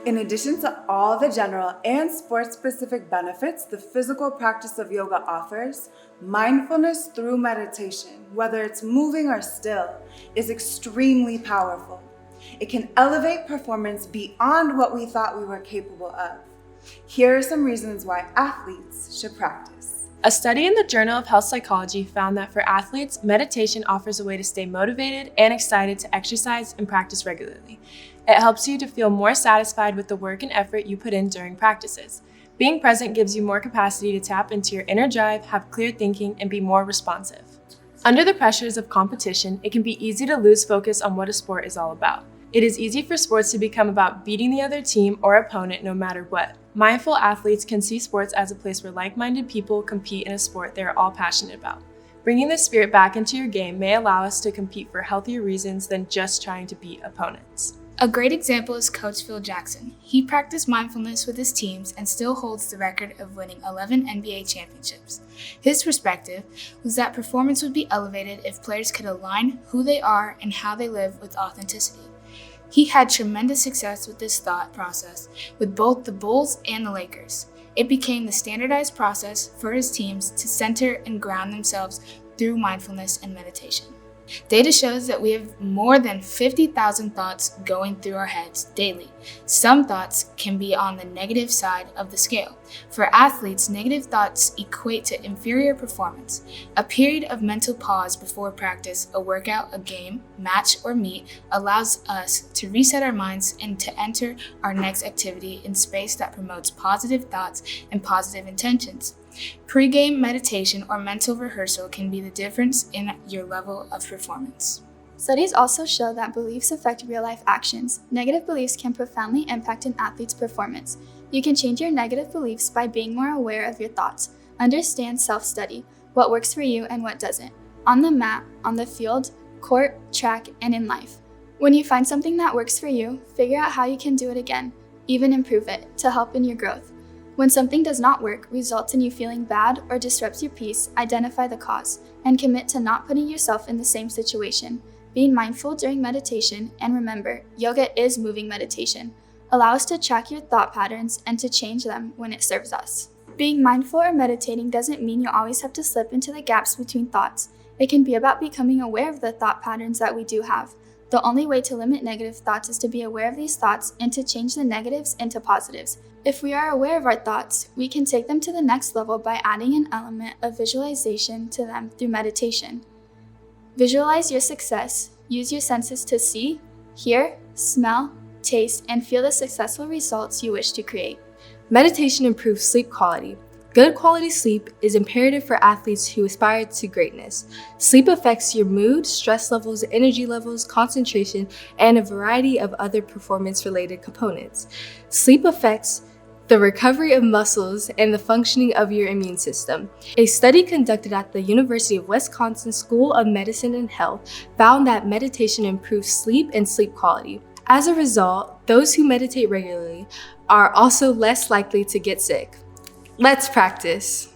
In addition to all the general and sports-specific benefits the physical practice of yoga offers, mindfulness through meditation, whether it's moving or still, is extremely powerful. It can elevate performance beyond what we thought we were capable of. Here are some reasons why athletes should practice. A study in the Journal of Health Psychology found that for athletes, meditation offers a way to stay motivated and excited to exercise and practice regularly. It helps you to feel more satisfied with the work and effort you put in during practices. Being present gives you more capacity to tap into your inner drive, have clear thinking, and be more responsive. Under the pressures of competition, it can be easy to lose focus on what a sport is all about. It is easy for sports to become about beating the other team or opponent no matter what. Mindful athletes can see sports as a place where like-minded people compete in a sport they are all passionate about. Bringing this spirit back into your game may allow us to compete for healthier reasons than just trying to beat opponents. A great example is Coach Phil Jackson. He practiced mindfulness with his teams and still holds the record of winning 11 NBA championships. His perspective was that performance would be elevated if players could align who they are and how they live with authenticity. He had tremendous success with this thought process with both the Bulls and the Lakers. It became the standardized process for his teams to center and ground themselves through mindfulness and meditation. Data shows that we have more than 50,000 thoughts going through our heads daily. Some thoughts can be on the negative side of the scale. For athletes, negative thoughts equate to inferior performance. A period of mental pause before practice, a workout, a game, match, or meet allows us to reset our minds and to enter our next activity in space that promotes positive thoughts and positive intentions. Pre-game meditation or mental rehearsal can be the difference in your level of performance. Studies also show that beliefs affect real-life actions. Negative beliefs can profoundly impact an athlete's performance. You can change your negative beliefs by being more aware of your thoughts. Understand self-study, what works for you and what doesn't. On the mat, on the field, court, track, and in life. When you find something that works for you, figure out how you can do it again, even improve it, to help in your growth. When something does not work, results in you feeling bad, or disrupts your peace, identify the cause, and commit to not putting yourself in the same situation. Being mindful during meditation, and remember, yoga is moving meditation. Allow us to track your thought patterns and to change them when it serves us. Being mindful or meditating doesn't mean you always have to slip into the gaps between thoughts. It can be about becoming aware of the thought patterns that we do have. The only way to limit negative thoughts is to be aware of these thoughts and to change the negatives into positives. If we are aware of our thoughts, we can take them to the next level by adding an element of visualization to them through meditation. Visualize your success. Use your senses to see, hear, smell, taste, and feel the successful results you wish to create. Meditation improves sleep quality. Good quality sleep is imperative for athletes who aspire to greatness. Sleep affects your mood, stress levels, energy levels, concentration, and a variety of other performance-related components. Sleep affects the recovery of muscles and the functioning of your immune system. A study conducted at the University of Wisconsin School of Medicine and Health found that meditation improves sleep and sleep quality. As a result, those who meditate regularly are also less likely to get sick. Let's practice.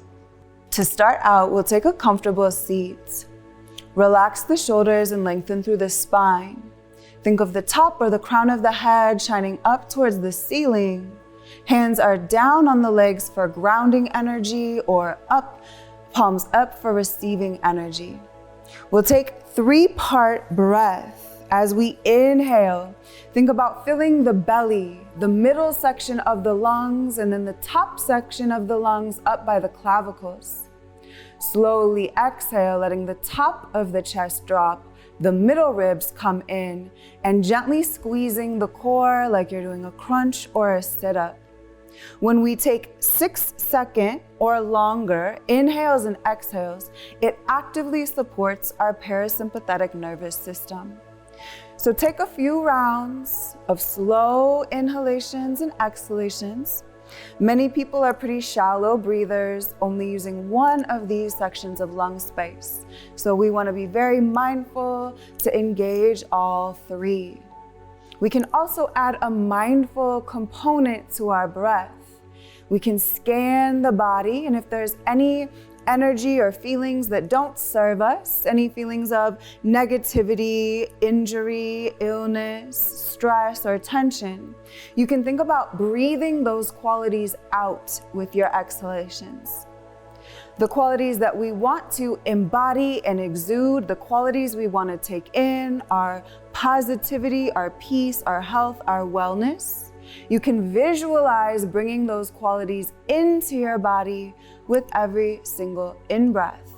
To start out, we'll take a comfortable seat. Relax the shoulders and lengthen through the spine. Think of the top or the crown of the head shining up towards the ceiling. Hands are down on the legs for grounding energy or up, palms up for receiving energy. We'll take 3-part breath. As we inhale, think about filling the belly, the middle section of the lungs, and then the top section of the lungs up by the clavicles. Slowly exhale, letting the top of the chest drop, the middle ribs come in, and gently squeezing the core like you're doing a crunch or a sit-up. When we take 6-second or longer inhales and exhales, it actively supports our parasympathetic nervous system. So take a few rounds of slow inhalations and exhalations. Many people are pretty shallow breathers, only using one of these sections of lung space. So we want to be very mindful to engage all 3. We can also add a mindful component to our breath. We can scan the body, and if there's any energy or feelings that don't serve us, any feelings of negativity, injury, illness, stress, or tension, you can think about breathing those qualities out with your exhalations. The qualities that we want to embody and exude, the qualities we want to take in, our positivity, our peace, our health, our wellness. You can visualize bringing those qualities into your body with every single in-breath.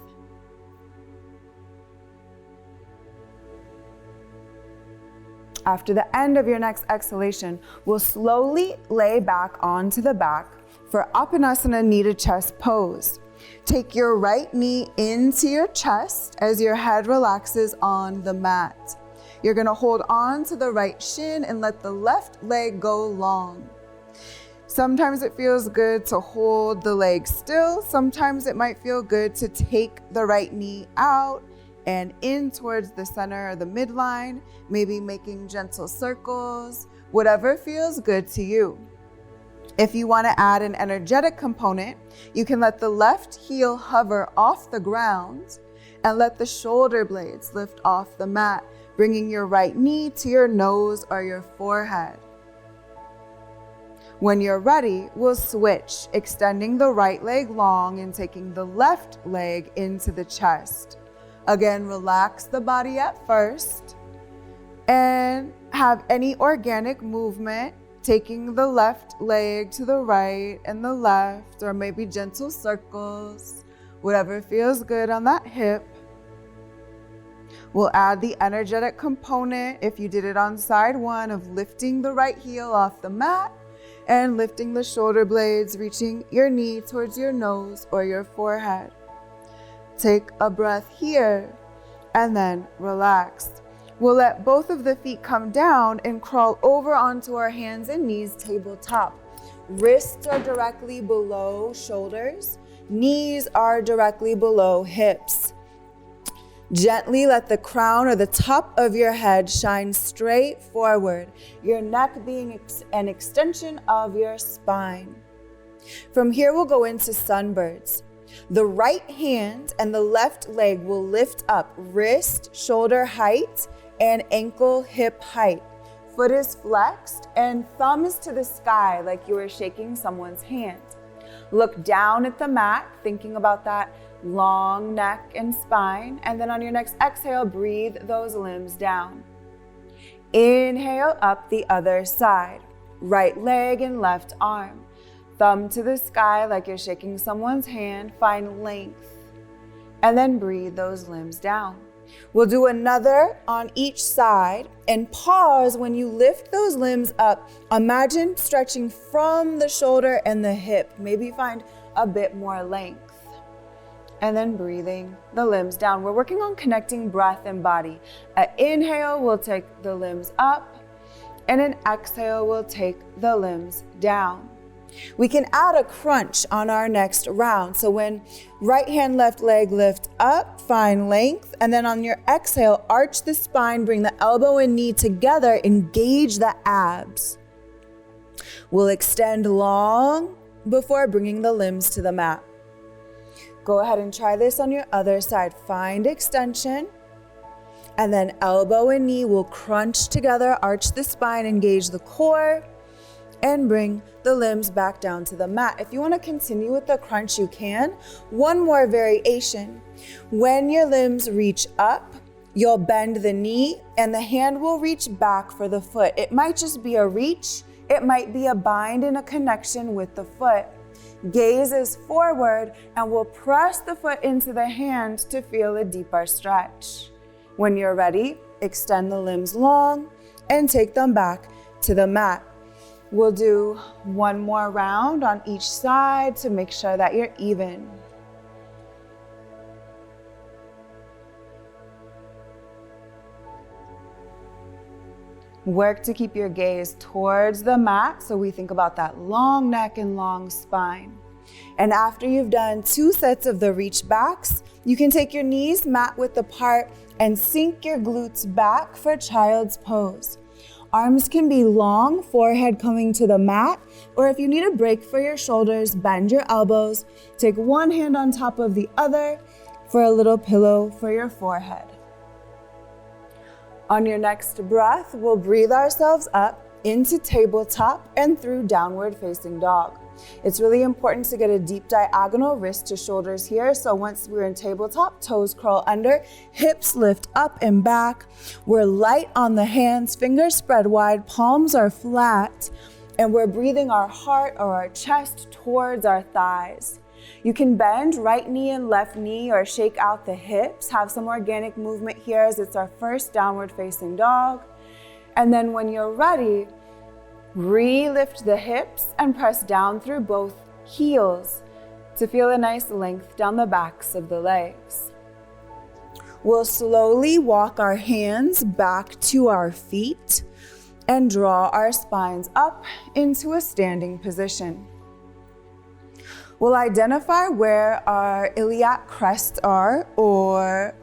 After the end of your next exhalation, we'll slowly lay back onto the back for Apanasana knee to chest pose. Take your right knee into your chest as your head relaxes on the mat. You're gonna hold on to the right shin and let the left leg go long. Sometimes it feels good to hold the leg still. Sometimes it might feel good to take the right knee out and in towards the center or the midline, maybe making gentle circles, whatever feels good to you. If you want to add an energetic component, you can let the left heel hover off the ground and let the shoulder blades lift off the mat, bringing your right knee to your nose or your forehead. When you're ready, we'll switch, extending the right leg long and taking the left leg into the chest. Again, relax the body at first and have any organic movement, taking the left leg to the right and the left, or maybe gentle circles, whatever feels good on that hip. We'll add the energetic component if you did it on side one of lifting the right heel off the mat and lifting the shoulder blades, reaching your knee towards your nose or your forehead. Take a breath here and then relax. We'll let both of the feet come down and crawl over onto our hands and knees tabletop. Wrists are directly below shoulders. Knees are directly below hips. Gently let the crown or the top of your head shine straight forward, your neck being an extension of your spine. From here, we'll go into sunbirds. The right hand and the left leg will lift up wrist, shoulder height, and ankle hip height. Foot is flexed and thumb is to the sky like you are shaking someone's hand. Look down at the mat, thinking about that long neck and spine, and then on your next exhale, breathe those limbs down. Inhale up the other side, right leg and left arm. Thumb to the sky like you're shaking someone's hand, find length, and then breathe those limbs down. We'll do another on each side and pause when you lift those limbs up. Imagine stretching from the shoulder and the hip, maybe find a bit more length. And then breathing the limbs down. We're working on connecting breath and body. An inhale, we'll take the limbs up, and an exhale, we'll take the limbs down. We can add a crunch on our next round. So when right hand, left leg lift up, find length, and then on your exhale, arch the spine, bring the elbow and knee together, engage the abs. We'll extend long before bringing the limbs to the mat. Go ahead and try this on your other side. Find extension, and then elbow and knee will crunch together, arch the spine, engage the core, and bring the limbs back down to the mat. If you want to continue with the crunch, you can. One more variation. When your limbs reach up, you'll bend the knee and the hand will reach back for the foot. It might just be a reach. It might be a bind and a connection with the foot. Gaze is forward and we'll press the foot into the hand to feel a deeper stretch. When you're ready, extend the limbs long and take them back to the mat. We'll do one more round on each side to make sure that you're even. Work to keep your gaze towards the mat, so we think about that long neck and long spine. And after you've done 2 sets of the reach backs, you can take your knees mat width apart and sink your glutes back for child's pose. Arms can be long, forehead coming to the mat, or if you need a break for your shoulders, bend your elbows, take one hand on top of the other for a little pillow for your forehead. On your next breath, we'll breathe ourselves up into tabletop and through downward facing dog. It's really important to get a deep diagonal wrist to shoulders here. So once we're in tabletop, toes curl under, hips lift up and back. We're light on the hands, fingers spread wide, palms are flat, and we're breathing our heart or our chest towards our thighs. You can bend right knee and left knee or shake out the hips, have some organic movement here as it's our first downward facing dog. And then when you're ready, re-lift the hips and press down through both heels to feel a nice length down the backs of the legs. We'll slowly walk our hands back to our feet and draw our spines up into a standing position. We'll identify where our iliac crests are, or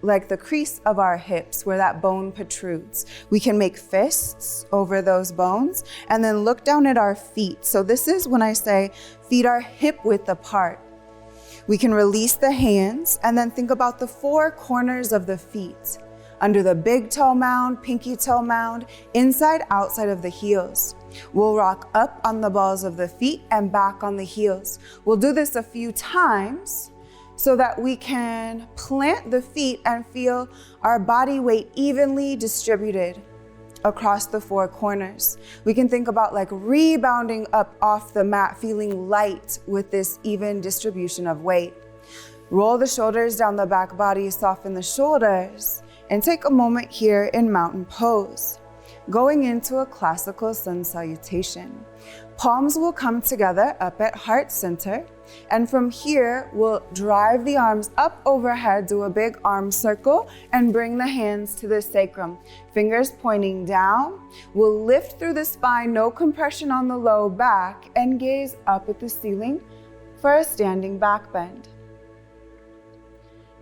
like the crease of our hips where that bone protrudes. We can make fists over those bones and then look down at our feet. So this is when I say feet are hip width apart. We can release the hands and then think about the four corners of the feet. Under the big toe mound, pinky toe mound, inside, outside of the heels. We'll rock up on the balls of the feet and back on the heels. We'll do this a few times so that we can plant the feet and feel our body weight evenly distributed across the four corners. We can think about like rebounding up off the mat, feeling light with this even distribution of weight. Roll the shoulders down the back body, soften the shoulders, and take a moment here in mountain pose. Going into a classical sun salutation. Palms will come together up at heart center, and from here, we'll drive the arms up overhead, do a big arm circle, and bring the hands to the sacrum. Fingers pointing down. We'll lift through the spine, no compression on the low back, and gaze up at the ceiling for a standing back bend.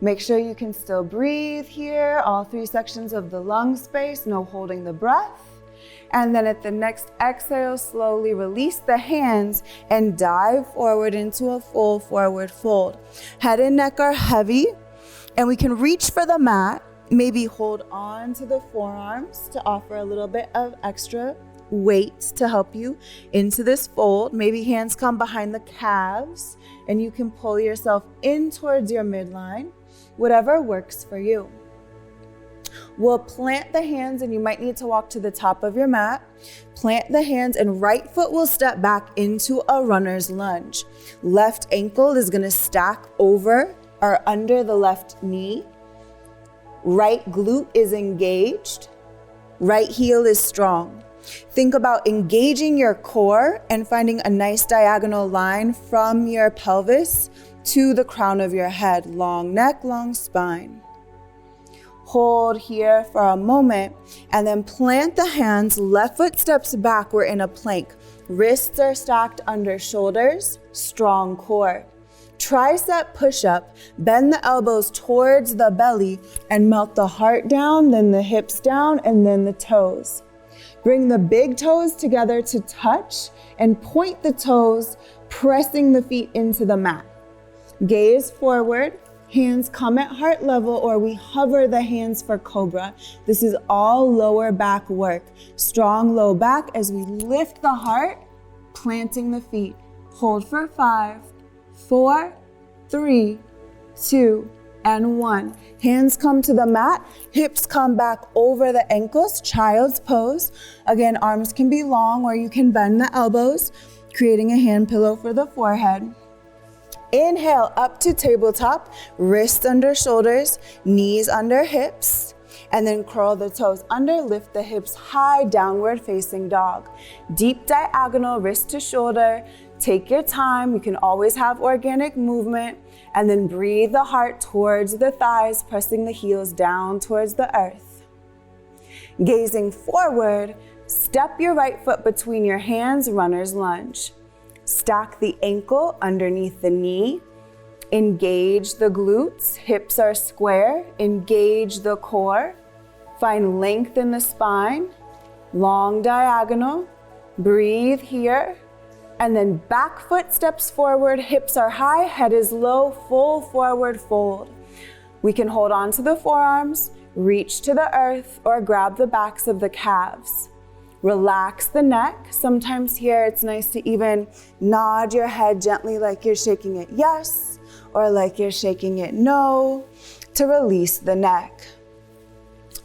Make sure you can still breathe here, all three sections of the lung space, no holding the breath. And then at the next exhale, slowly release the hands and dive forward into a full forward fold. Head and neck are heavy, and we can reach for the mat, maybe hold on to the forearms to offer a little bit of extra weight to help you into this fold. Maybe hands come behind the calves, and you can pull yourself in towards your midline, whatever works for you. We'll plant the hands, and you might need to walk to the top of your mat. Plant the hands, and right foot will step back into a runner's lunge. Left ankle is gonna stack over or under the left knee. Right glute is engaged. Right heel is strong. Think about engaging your core and finding a nice diagonal line from your pelvis to the crown of your head. Long neck, long spine. Hold here for a moment and then plant the hands. Left foot steps back. We're in a plank. Wrists are stacked under shoulders. Strong core. Tricep push-up. Bend the elbows towards the belly and melt the heart down, then the hips down, and then the toes. Bring the big toes together to touch and point the toes, pressing the feet into the mat. Gaze forward. Hands come at heart level, or we hover the hands for cobra. This is all lower back work. Strong low back as we lift the heart, planting the feet. Hold for 5, 4, 3, 2, and 1. Hands come to the mat, hips come back over the ankles, child's pose. Again, arms can be long, or you can bend the elbows, creating a hand pillow for the forehead. Inhale up to tabletop, wrists under shoulders, knees under hips, and then curl the toes under, lift the hips high, downward facing dog. Deep diagonal, wrist to shoulder. Take your time. You can always have organic movement, and then breathe the heart towards the thighs, pressing the heels down towards the earth. Gazing forward, step your right foot between your hands, runner's lunge. Stack the ankle underneath the knee. Engage the glutes, hips are square. Engage the core. Find length in the spine. long diagonal, breathe here, and then back foot steps forward, hips are high, head is low, full forward fold. We can hold on to the forearms, reach to the earth, or grab the backs of the calves. Relax the neck. Sometimes here it's nice to even nod your head gently like you're shaking it yes, or like you're shaking it no, to release the neck.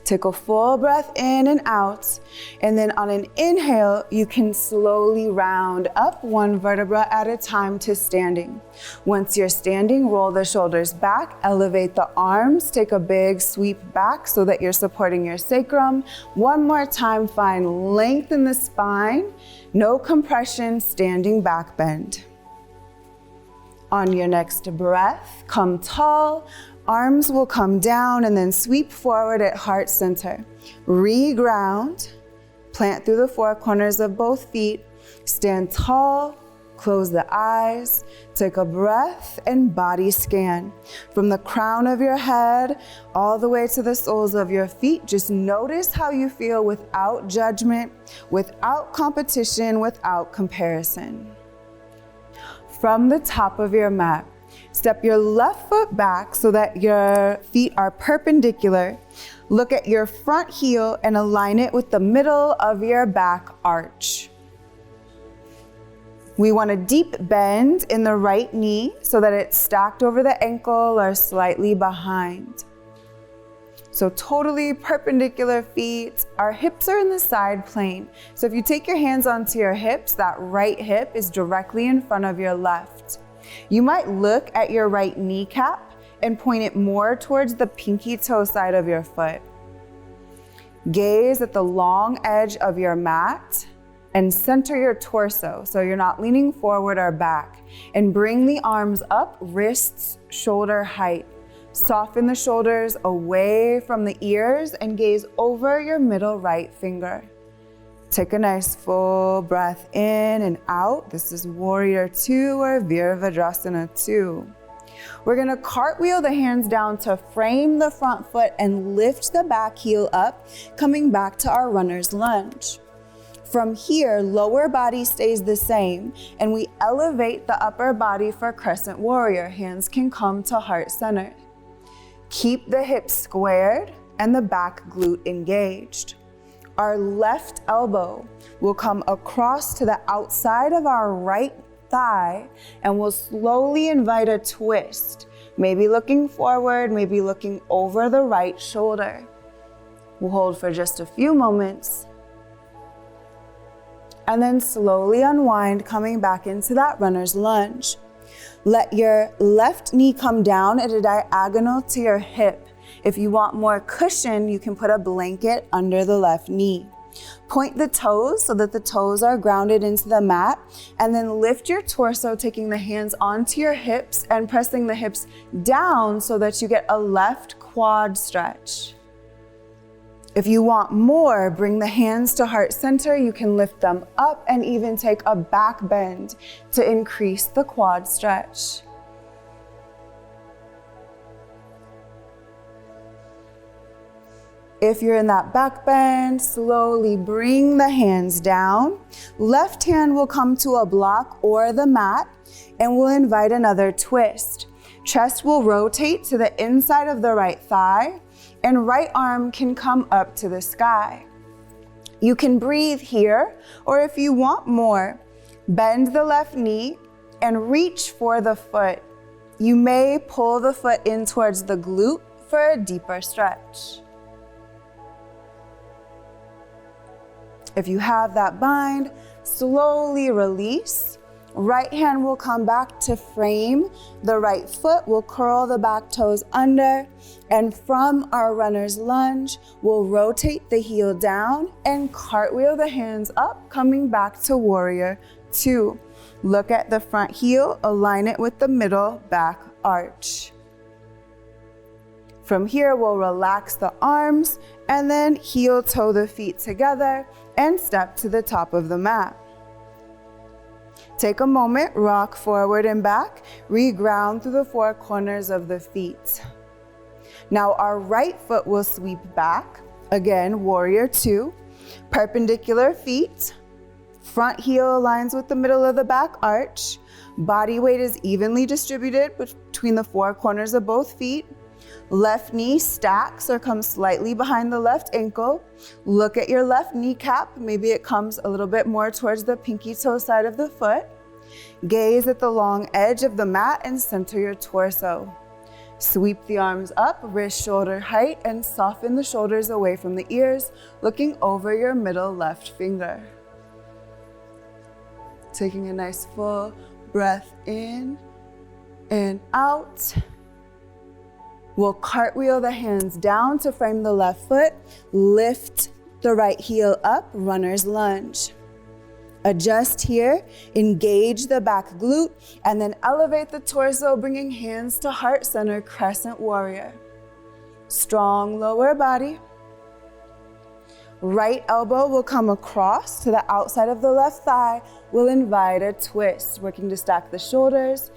Take a full breath in and out, and then on an inhale, you can slowly round up one vertebra at a time to standing. Once you're standing, roll the shoulders back, elevate the arms, take a big sweep back so that you're supporting your sacrum. One more time, find length in the spine, no compression, standing back bend. On your next breath, come tall. Arms will come down and then sweep forward at heart center. Reground, plant through the four corners of both feet, stand tall, close the eyes, take a breath and body scan. From the crown of your head all the way to the soles of your feet, just notice how you feel without judgment, without competition, without comparison. From the top of your mat, step your left foot back so that your feet are perpendicular. Look at your front heel and align it with the middle of your back arch. We want a deep bend in the right knee so that it's stacked over the ankle or slightly behind. So totally perpendicular feet. Our hips are in the side plane. So if you take your hands onto your hips, that right hip is directly in front of your left. You might look at your right kneecap and point it more towards the pinky toe side of your foot. Gaze at the long edge of your mat and center your torso so you're not leaning forward or back. And bring the arms up, wrists, shoulder height. Soften the shoulders away from the ears and gaze over your middle right finger. Take a nice full breath in and out. This is Warrior 2 or Virabhadrasana 2. We're gonna cartwheel the hands down to frame the front foot and lift the back heel up, coming back to our runner's lunge. From here, lower body stays the same, and we elevate the upper body for Crescent Warrior. Hands can come to heart center. Keep the hips squared and the back glute engaged. Our left elbow will come across to the outside of our right thigh and we'll slowly invite a twist, maybe looking forward, maybe looking over the right shoulder. We'll hold for just a few moments and then slowly unwind, coming back into that runner's lunge. Let your left knee come down at a diagonal to your hip. If you want more cushion, you can put a blanket under the left knee. Point the toes so that the toes are grounded into the mat, and then lift your torso, taking the hands onto your hips and pressing the hips down so that you get a left quad stretch. If you want more, bring the hands to heart center. You can lift them up and even take a back bend to increase the quad stretch. If you're in that back bend, slowly bring the hands down. Left hand will come to a block or the mat, and we'll invite another twist. Chest will rotate to the inside of the right thigh, and right arm can come up to the sky. You can breathe here, or if you want more, bend the left knee and reach for the foot. You may pull the foot in towards the glute for a deeper stretch. If you have that bind, slowly release. Right hand will come back to frame. The right foot will curl the back toes under. And from our runner's lunge, we'll rotate the heel down and cartwheel the hands up, coming back to Warrior 2. Look at the front heel, align it with the middle back arch. From here, we'll relax the arms and then heel toe the feet together and step to the top of the mat. Take a moment, rock forward and back, reground through the four corners of the feet. Now our right foot will sweep back, again, Warrior 2. Perpendicular feet. Front heel aligns with the middle of the back arch. Body weight is evenly distributed between the four corners of both feet. Left knee stacks or comes slightly behind the left ankle. Look at your left kneecap. Maybe it comes a little bit more towards the pinky toe side of the foot. Gaze at the long edge of the mat and center your torso. Sweep the arms up, wrist shoulder height, and soften the shoulders away from the ears, looking over your middle left finger. Taking a nice full breath in and out. We'll cartwheel the hands down to frame the left foot. Lift the right heel up, runner's lunge. Adjust here, engage the back glute, and then elevate the torso, bringing hands to heart center, crescent warrior. Strong lower body. Right elbow will come across to the outside of the left thigh. We'll invite a twist, working to stack the shoulders,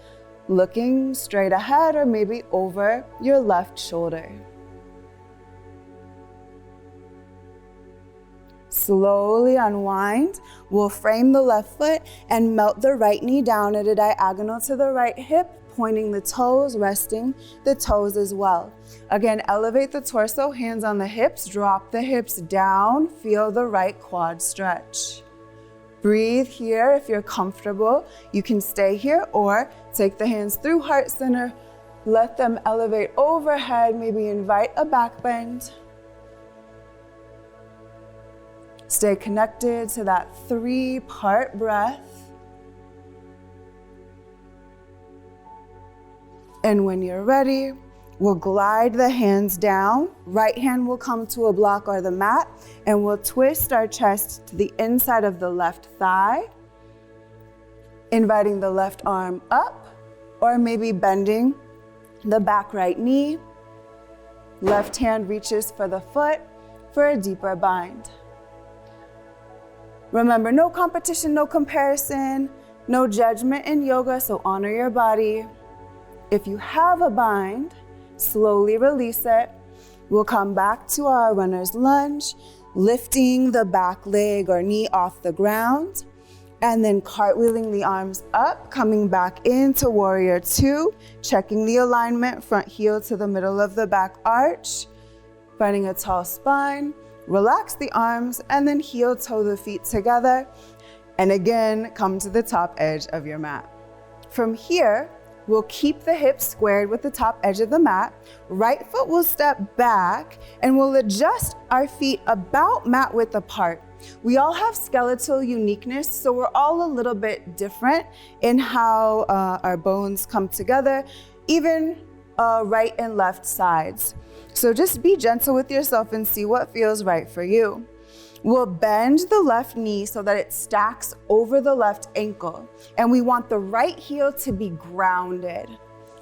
looking straight ahead or maybe over your left shoulder. Slowly unwind. We'll frame the left foot and melt the right knee down at a diagonal to the right hip, pointing the toes, resting the toes as well. Again, elevate the torso, hands on the hips, drop the hips down, feel the right quad stretch. Breathe here if you're comfortable. You can stay here or take the hands through heart center. Let them elevate overhead. Maybe invite a back bend. Stay connected to that 3-part breath. And when you're ready, we'll glide the hands down. Right hand will come to a block or the mat, and we'll twist our chest to the inside of the left thigh, inviting the left arm up, or maybe bending the back right knee. Left hand reaches for the foot for a deeper bind. Remember, no competition, no comparison, no judgment in yoga, so honor your body. If you have a bind, slowly release it. We'll come back to our runner's lunge, lifting the back leg or knee off the ground, and then cartwheeling the arms up, coming back into warrior 2, checking the alignment, front heel to the middle of the back arch, finding a tall spine. Relax the arms and then heel toe the feet together. And again, come to the top edge of your mat. From here, we'll keep the hips squared with the top edge of the mat. Right foot will step back and we'll adjust our feet about mat width apart. We all have skeletal uniqueness, so we're all a little bit different in how our bones come together, even right and left sides. So just be gentle with yourself and see what feels right for you. We'll bend the left knee so that it stacks over the left ankle. And we want the right heel to be grounded.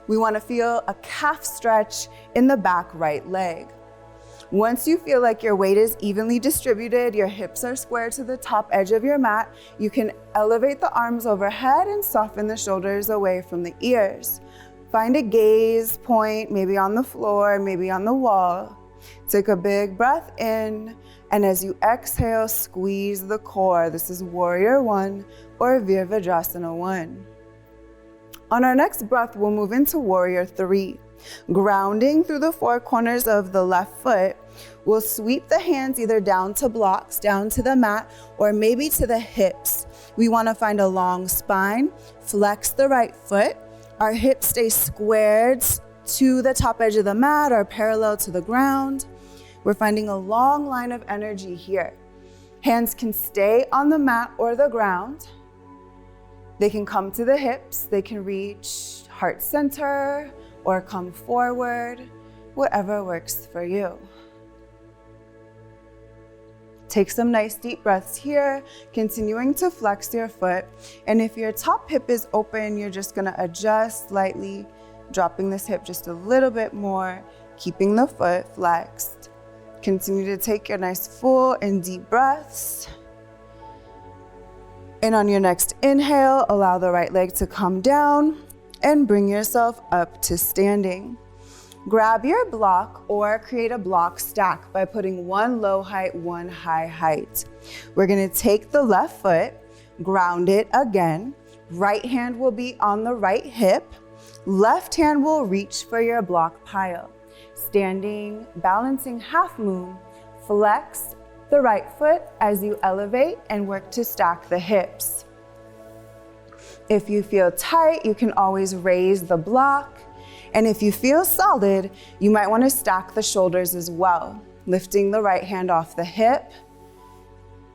We want to feel a calf stretch in the back right leg. Once you feel like your weight is evenly distributed, your hips are square to the top edge of your mat, you can elevate the arms overhead and soften the shoulders away from the ears. Find a gaze point, maybe on the floor, maybe on the wall. Take a big breath in, and as you exhale, squeeze the core. This is Warrior 1 or Virabhadrasana 1. On our next breath, we'll move into Warrior 3. Grounding through the four corners of the left foot, we'll sweep the hands either down to blocks, down to the mat, or maybe to the hips. We want to find a long spine, flex the right foot. Our hips stay squared to the top edge of the mat or parallel to the ground. We're finding a long line of energy here. Hands can stay on the mat or the ground. They can come to the hips. They can reach heart center or come forward, whatever works for you. Take some nice deep breaths here, continuing to flex your foot. And if your top hip is open, you're just gonna adjust slightly, dropping this hip just a little bit more, keeping the foot flexed. Continue to take your nice full and deep breaths. And on your next inhale, allow the right leg to come down and bring yourself up to standing. Grab your block or create a block stack by putting one low height, one high height. We're gonna take the left foot, ground it again. Right hand will be on the right hip. Left hand will reach for your block pile. Standing, balancing half moon, flex the right foot as you elevate and work to stack the hips. If you feel tight, you can always raise the block. And if you feel solid, you might want to stack the shoulders as well, lifting the right hand off the hip.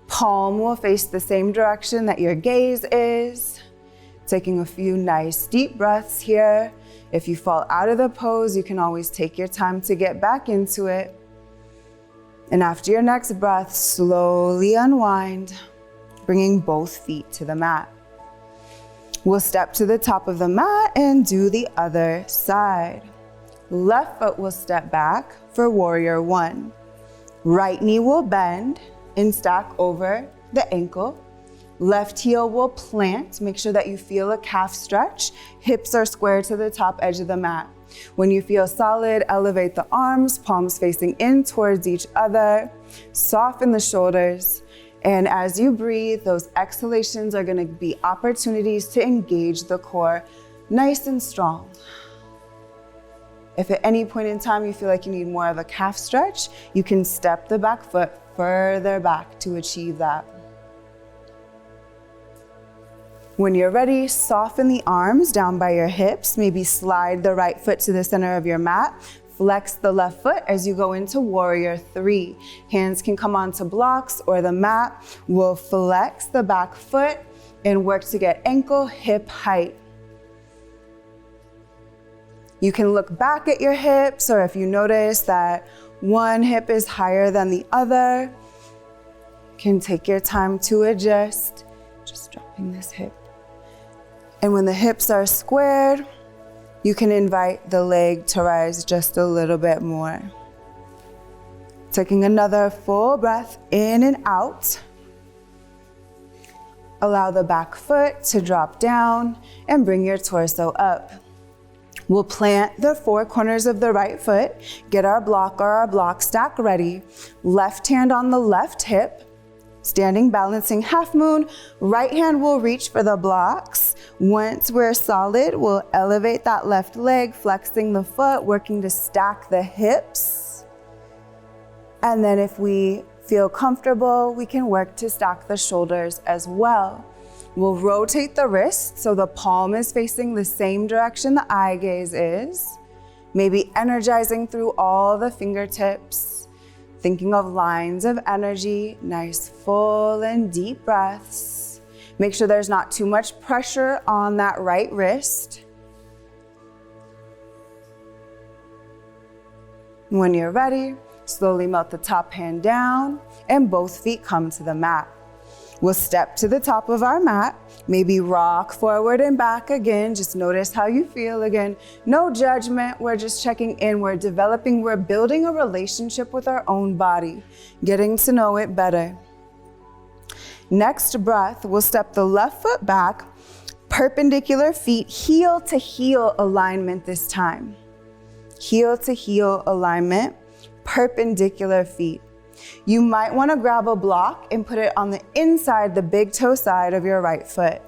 Palm will face the same direction that your gaze is. Taking a few nice deep breaths here. If you fall out of the pose, you can always take your time to get back into it. And after your next breath, slowly unwind, bringing both feet to the mat. We'll step to the top of the mat and do the other side. Left foot will step back for warrior one. Right knee will bend and stack over the ankle. Left heel will plant. Make sure that you feel a calf stretch. Hips are square to the top edge of the mat. When you feel solid, elevate the arms, palms facing in towards each other. Soften the shoulders. And as you breathe, those exhalations are gonna be opportunities to engage the core nice and strong. If at any point in time you feel like you need more of a calf stretch, you can step the back foot further back to achieve that. When you're ready, soften the arms down by your hips. Maybe slide the right foot to the center of your mat. Flex the left foot as you go into warrior three. Hands can come onto blocks or the mat. We'll flex the back foot and work to get ankle hip height. You can look back at your hips, or if you notice that one hip is higher than the other, you can take your time to adjust. Just dropping this hip. And when the hips are squared, you can invite the leg to rise just a little bit more. Taking another full breath in and out. Allow the back foot to drop down and bring your torso up. We'll plant the four corners of the right foot, get our block or our block stack ready. Left hand on the left hip. Standing, balancing half moon. Right hand will reach for the blocks. Once we're solid, we'll elevate that left leg, flexing the foot, working to stack the hips. And then if we feel comfortable, we can work to stack the shoulders as well. We'll rotate the wrist so the palm is facing the same direction the eye gaze is. Maybe energizing through all the fingertips. Thinking of lines of energy, nice full and deep breaths. Make sure there's not too much pressure on that right wrist. When you're ready, slowly melt the top hand down and both feet come to the mat. We'll step to the top of our mat, maybe rock forward and back again. Just notice how you feel again. No judgment, we're just checking in. We're developing, we're building a relationship with our own body, getting to know it better. Next breath, we'll step the left foot back, perpendicular feet, heel to heel alignment this time. Heel to heel alignment, perpendicular feet. You might want to grab a block and put it on the inside, the big toe side of your right foot.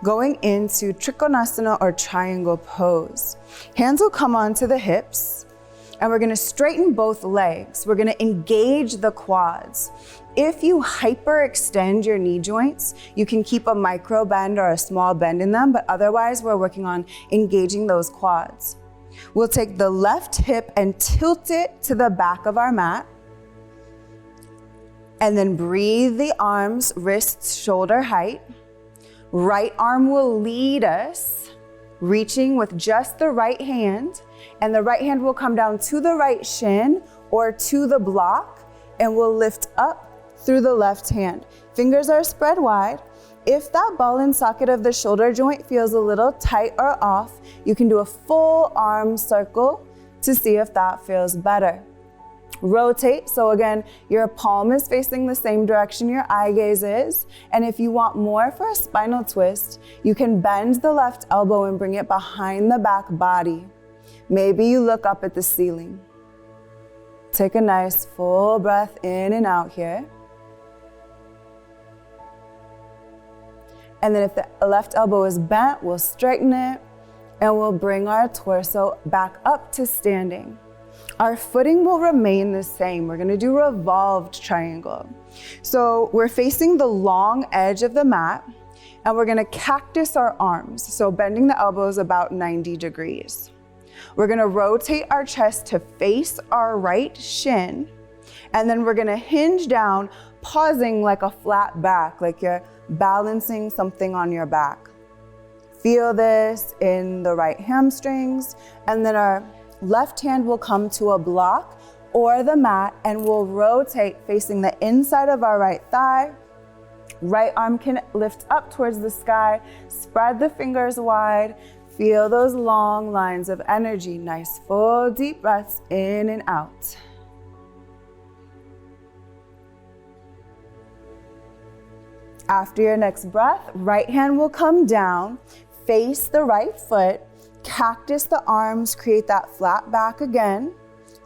Going into Trikonasana or triangle pose. Hands will come onto the hips and we're going to straighten both legs. We're going to engage the quads. If you hyperextend your knee joints, you can keep a micro bend or a small bend in them, but otherwise we're working on engaging those quads. We'll take the left hip and tilt it to the back of our mat. And then breathe the arms, wrists, shoulder height. Right arm will lead us, reaching with just the right hand, and the right hand will come down to the right shin or to the block, and we'll lift up through the left hand. Fingers are spread wide. If that ball and socket of the shoulder joint feels a little tight or off, you can do a full arm circle to see if that feels better. Rotate, so again, your palm is facing the same direction your eye gaze is. And if you want more for a spinal twist, you can bend the left elbow and bring it behind the back body. Maybe you look up at the ceiling. Take a nice full breath in and out here. And then if the left elbow is bent, we'll straighten it and we'll bring our torso back up to standing. Our footing will remain the same. We're gonna do revolved triangle. So we're facing the long edge of the mat and we're gonna cactus our arms. So bending the elbows about 90 degrees. We're gonna rotate our chest to face our right shin, and then we're gonna hinge down, pausing like a flat back, like you're balancing something on your back. Feel this in the right hamstrings, and then our left hand will come to a block or the mat, and we'll rotate facing the inside of our right thigh. Right arm can lift up towards the sky, spread the fingers wide. Feel those long lines of energy. Nice full deep breaths in and out. After your next breath, right hand will come down, face the right foot, cactus the arms, create that flat back again,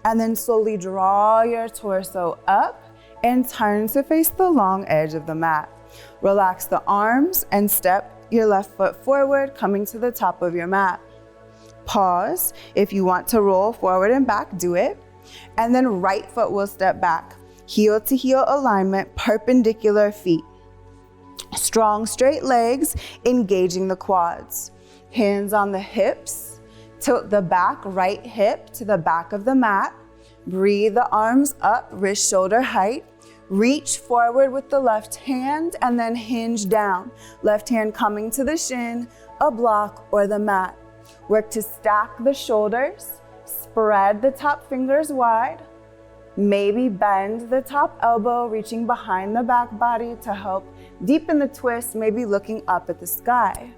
and then slowly draw your torso up and turn to face the long edge of the mat. Relax the arms and step your left foot forward, coming to the top of your mat. Pause. If you want to roll forward and back, do it. And then right foot will step back. Heel to heel alignment, perpendicular feet. Strong straight legs, engaging the quads. Hands on the hips. Tilt the back right hip to the back of the mat. Breathe the arms up, wrist shoulder height. Reach forward with the left hand and then hinge down. Left hand coming to the shin, a block, or the mat. Work to stack the shoulders, spread the top fingers wide. Maybe bend the top elbow, reaching behind the back body to help deepen the twist, maybe looking up at the sky.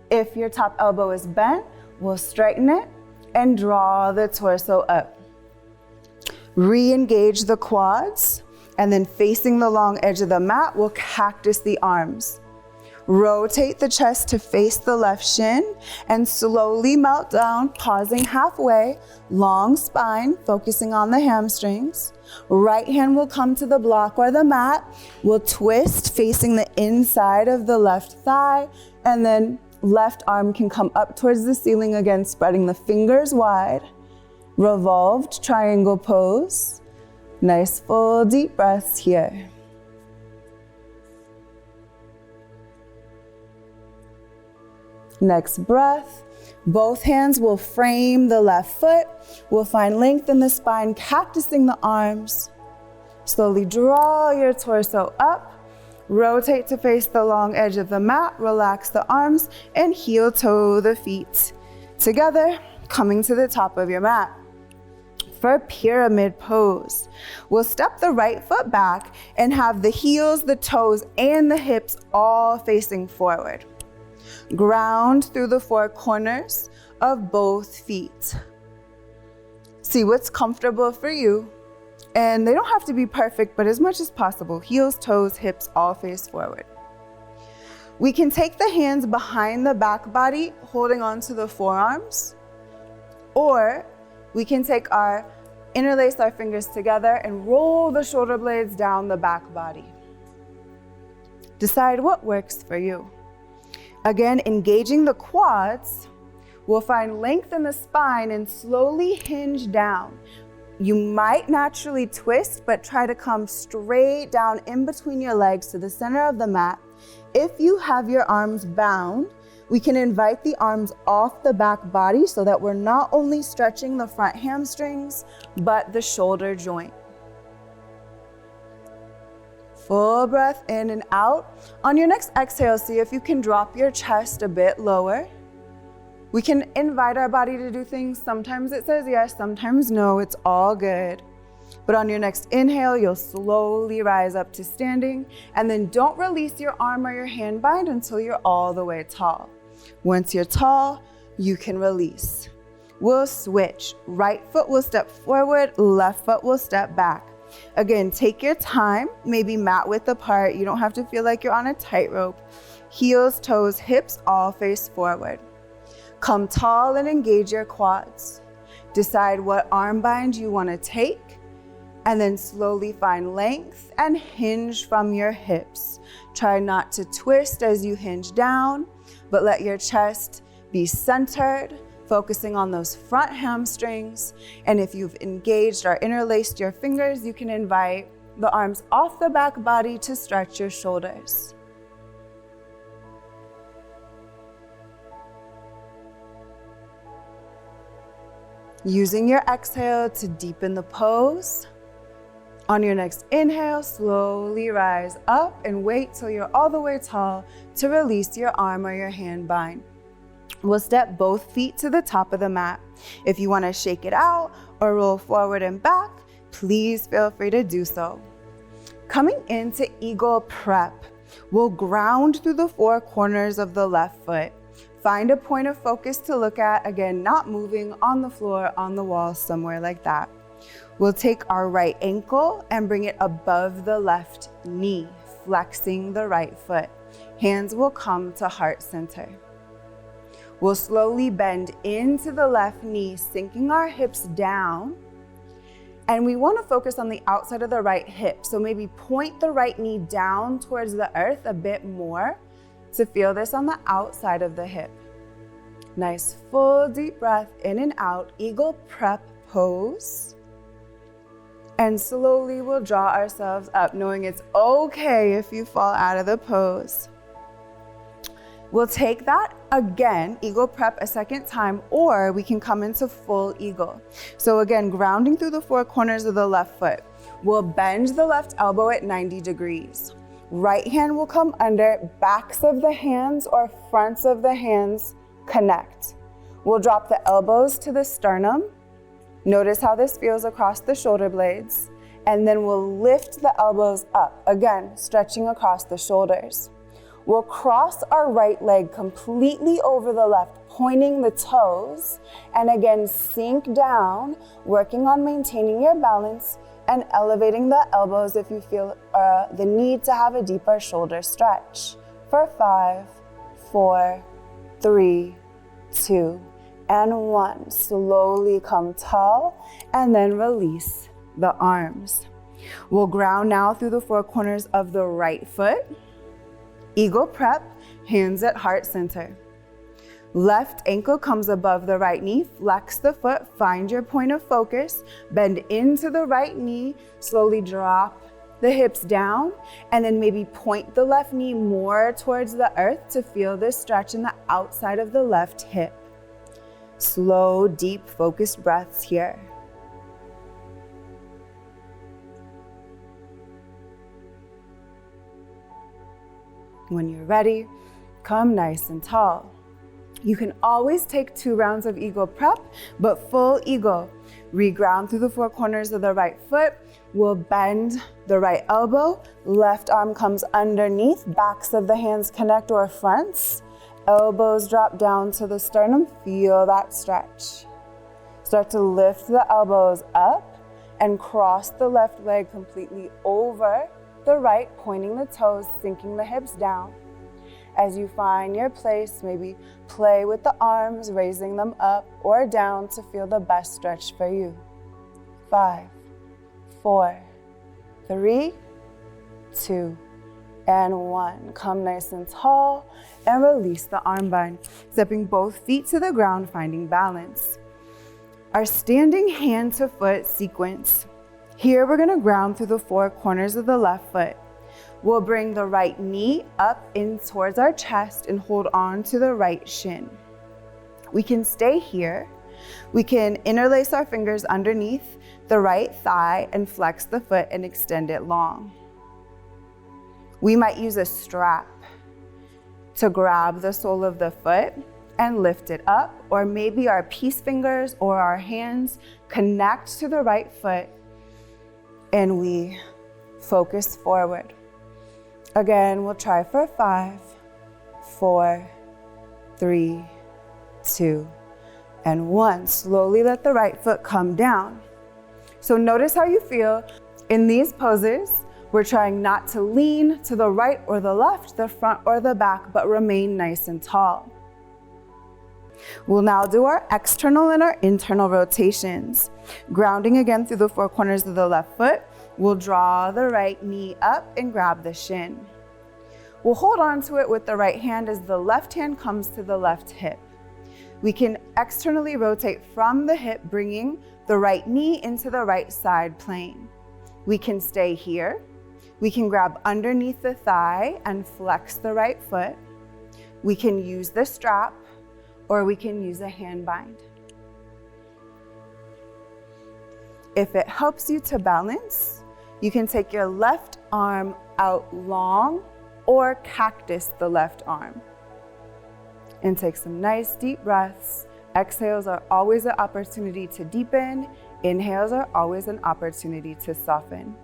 If your top elbow is bent, we'll straighten it and draw the torso up. Re-engage the quads, and then facing the long edge of the mat, we'll cactus the arms. Rotate the chest to face the left shin and slowly melt down, pausing halfway, long spine, focusing on the hamstrings. Right hand will come to the block or the mat. We'll twist facing the inside of the left thigh, and then left arm can come up towards the ceiling again, spreading the fingers wide. Revolved triangle pose. Nice full deep breaths here. Next breath, both hands will frame the left foot. We'll find length in the spine, cactusing the arms. Slowly draw your torso up. Rotate to face the long edge of the mat, relax the arms, and heel toe the feet together, coming to the top of your mat. For pyramid pose, we'll step the right foot back and have the heels, the toes, and the hips all facing forward. Ground through the four corners of both feet. See what's comfortable for you. And they don't have to be perfect, but as much as possible, heels, toes, hips, all face forward. We can take the hands behind the back body, holding onto the forearms, or we can interlace our fingers together and roll the shoulder blades down the back body. Decide what works for you. Again, engaging the quads, we'll find length in the spine and slowly hinge down. You might naturally twist, but try to come straight down in between your legs to the center of the mat. If you have your arms bound, we can invite the arms off the back body so that we're not only stretching the front hamstrings, but the shoulder joint. Full breath in and out. On your next exhale, see if you can drop your chest a bit lower. We can invite our body to do things. Sometimes it says yes, sometimes no, it's all good. But on your next inhale, you'll slowly rise up to standing, and then don't release your arm or your hand bind until you're all the way tall. Once you're tall, you can release. We'll switch. Right foot will step forward, left foot will step back. Again, take your time, maybe mat width apart. You don't have to feel like you're on a tightrope. Heels, toes, hips all face forward. Come tall and engage your quads. Decide what arm bind you want to take, and then slowly find length and hinge from your hips. Try not to twist as you hinge down, but let your chest be centered, focusing on those front hamstrings. And if you've engaged or interlaced your fingers, you can invite the arms off the back body to stretch your shoulders. Using your exhale to deepen the pose. On your next inhale, slowly rise up and wait till you're all the way tall to release your arm or your hand bind. We'll step both feet to the top of the mat. If you want to shake it out or roll forward and back, please feel free to do so. Coming into eagle prep, we'll ground through the four corners of the left foot. Find a point of focus to look at, again, not moving on the floor, on the wall, somewhere like that. We'll take our right ankle and bring it above the left knee, flexing the right foot. Hands will come to heart center. We'll slowly bend into the left knee, sinking our hips down. And we want to focus on the outside of the right hip. So maybe point the right knee down towards the earth a bit more to feel this on the outside of the hip. Nice full deep breath in and out, eagle prep pose. And slowly we'll draw ourselves up, knowing it's okay if you fall out of the pose. We'll take that again, eagle prep a second time, or we can come into full eagle. So again, grounding through the four corners of the left foot. We'll bend the left elbow at 90 degrees. Right hand will come under, backs of the hands or fronts of the hands connect. We'll drop the elbows to the sternum. Notice how this feels across the shoulder blades. And then we'll lift the elbows up, again, stretching across the shoulders. We'll cross our right leg completely over the left, pointing the toes, and again, sink down, working on maintaining your balance and elevating the elbows if you feel the need to have a deeper shoulder stretch. For 5, 4, 3, 2, and 1. Slowly come tall and then release the arms. We'll ground now through the four corners of the right foot. Eagle prep, hands at heart center. Left ankle comes above the right knee, flex the foot, find your point of focus, bend into the right knee, slowly drop the hips down, and then maybe point the left knee more towards the earth to feel this stretch in the outside of the left hip. Slow, deep, focused breaths here. When you're ready, come nice and tall. You can always take 2 rounds of eagle prep, but full eagle. Reground through the four corners of the right foot. We'll bend the right elbow. Left arm comes underneath. Backs of the hands connect or fronts. Elbows drop down to the sternum. Feel that stretch. Start to lift the elbows up and cross the left leg completely over the right, pointing the toes, sinking the hips down. As you find your place, maybe play with the arms, raising them up or down to feel the best stretch for you. 5, 4, 3, 2, and 1. Come nice and tall and release the arm bind, stepping both feet to the ground, finding balance. Our standing hand to foot sequence. Here we're gonna ground through the four corners of the left foot. We'll bring the right knee up in towards our chest and hold on to the right shin. We can stay here. We can interlace our fingers underneath the right thigh and flex the foot and extend it long. We might use a strap to grab the sole of the foot and lift it up, or maybe our peace fingers or our hands connect to the right foot and we focus forward. Again, we'll try for 5, 4, 3, 2, and 1. Slowly let the right foot come down. So notice how you feel In these poses, we're trying not to lean to the right or the left, the front or the back, but remain nice and tall. We'll now do our external and our internal rotations. Grounding again through the four corners of the left foot, we'll draw the right knee up and grab the shin. We'll hold on to it with the right hand as the left hand comes to the left hip. We can externally rotate from the hip, bringing the right knee into the right side plane. We can stay here. We can grab underneath the thigh and flex the right foot. We can use the strap, or we can use a hand bind. If it helps you to balance, you can take your left arm out long or cactus the left arm. And take some nice deep breaths. Exhales are always an opportunity to deepen. Inhales are always an opportunity to soften.